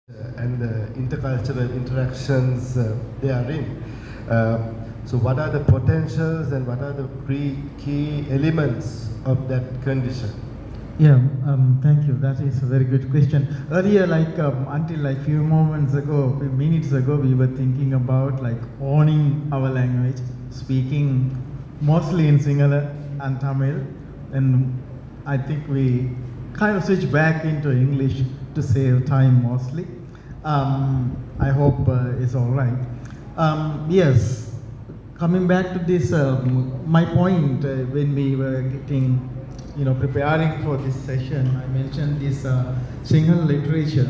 and the intercultural interactions they are in. So what are the potentials and what are the key elements of that condition? Yeah, thank you. That is a very good question. Earlier, until like few minutes ago, we were thinking about like owning our language, speaking mostly in Sinhala and Tamil, and I think we kind of switched back into English to save time mostly. I hope it's all right. Yes, coming back to this, my point when we were getting preparing for this session, I mentioned this Sinhala literature.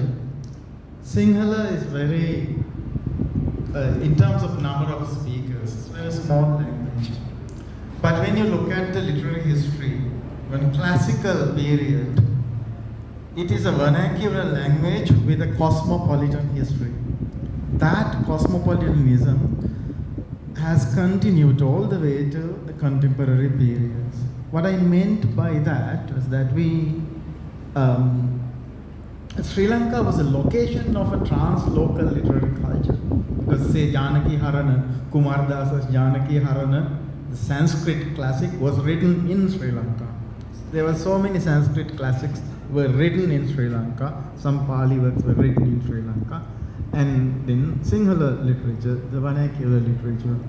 Sinhala is very, in terms of number of speakers, it's a very small language. But when you look at the literary history, when classical period, it is a vernacular language with a cosmopolitan history. That cosmopolitanism has continued all the way to the contemporary periods. What I meant by that was that Sri Lanka was a location of a translocal literary culture. Because say Janaki Harana, Kumar Dasa's Janaki Harana, the Sanskrit classic was written in Sri Lanka. There were so many Sanskrit classics were written in Sri Lanka. Some Pali works were written in Sri Lanka. And then Sinhala literature, the vernacular literature.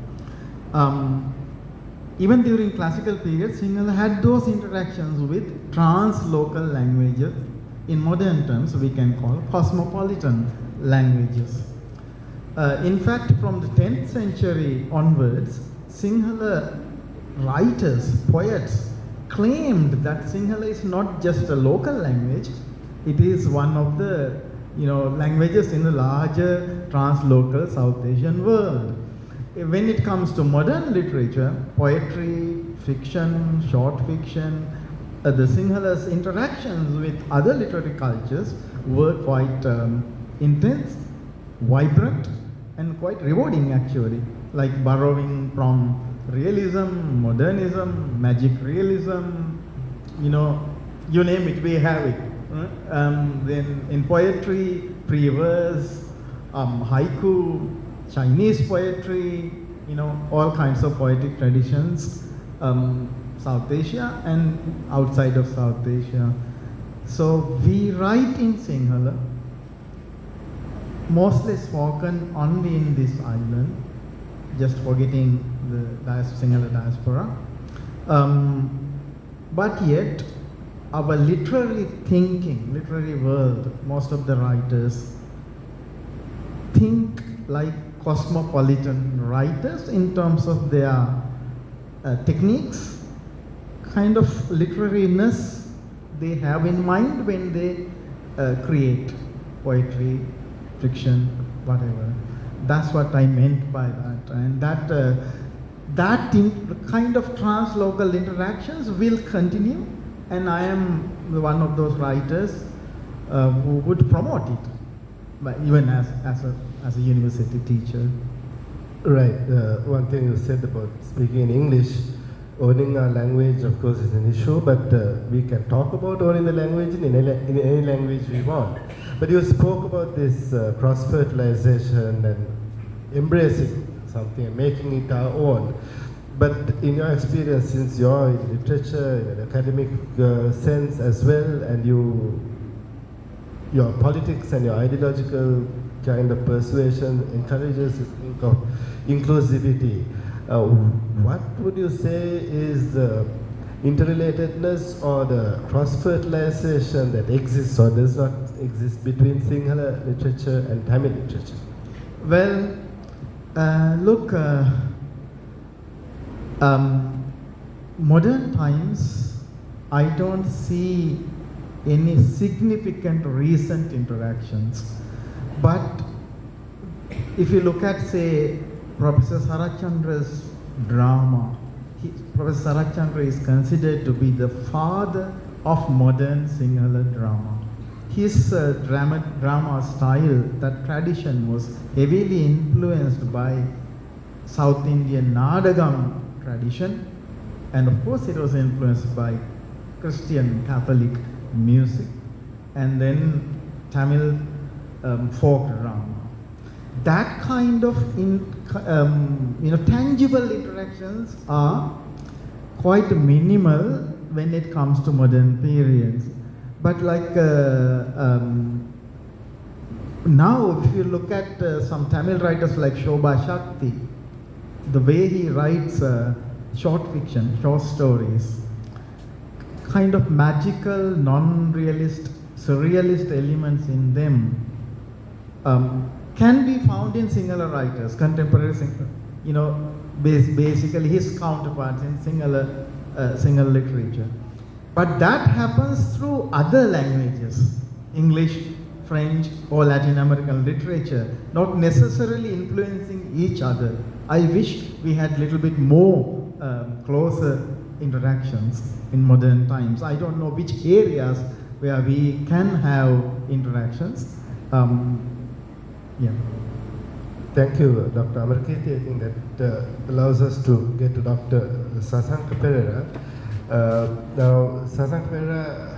Even during classical period, Sinhala had those interactions with translocal languages. In modern terms, we can call cosmopolitan languages. In fact, from the 10th century onwards, Sinhala writers, poets, claimed that Sinhala is not just a local language, it is one of the languages in the larger translocal South Asian world. When it comes to modern literature, poetry, fiction, short fiction, the Sinhala's interactions with other literary cultures were quite intense, vibrant, and quite rewarding actually, like borrowing from realism, modernism, magic realism, you name it, we have it. Then in poetry, pre-verse, haiku, Chinese poetry, all kinds of poetic traditions, South Asia and outside of South Asia. So we write in Sinhala, mostly spoken only in this island, just forgetting the Sinhala diaspora. But yet, our literary thinking, literary world, most of the writers think like cosmopolitan writers in terms of their techniques, kind of literariness they have in mind when they create poetry, fiction, whatever. That's what I meant by that. And that kind of translocal interactions will continue, and I am one of those writers who would promote it, but even as a university teacher. Right. One thing you said about speaking in English, owning our language, of course, is an issue, but we can talk about owning the language in any language we want. But you spoke about this cross-fertilization and embracing something and making it our own. But in your experience, since you're in literature, in an academic sense as well, and your politics and your ideological kind of persuasion encourages you to think of inclusivity, what would you say is the interrelatedness or the cross-fertilization that exists or does not exist between Sinhala literature and Tamil literature? Well, look, modern times, I don't see any significant recent interactions. But if you look at, say, Professor Sarachandra's drama, Professor Sarachandra is considered to be the father of modern Sinhala drama. His drama style, that tradition was heavily influenced by South Indian Nadagam tradition, and of course it was influenced by Christian Catholic music. And then Tamil folk drama. That kind of tangible interactions are quite minimal when it comes to modern periods. But like now, if you look at some Tamil writers like Shobha Shakti, the way he writes short fiction, short stories, kind of magical, non-realist, surrealist elements in them can be found in Sinhala writers, contemporary Sinhala, basically his counterparts in Sinhala literature. But that happens through other languages, English, French, or Latin American literature, not necessarily influencing each other. I wish we had a little bit more closer interactions in modern times. I don't know which areas where we can have interactions. Yeah. Thank you, Dr. Amarkirti. I think that allows us to get to Dr. Sasanka Pereira. Now, Sasanka Pereira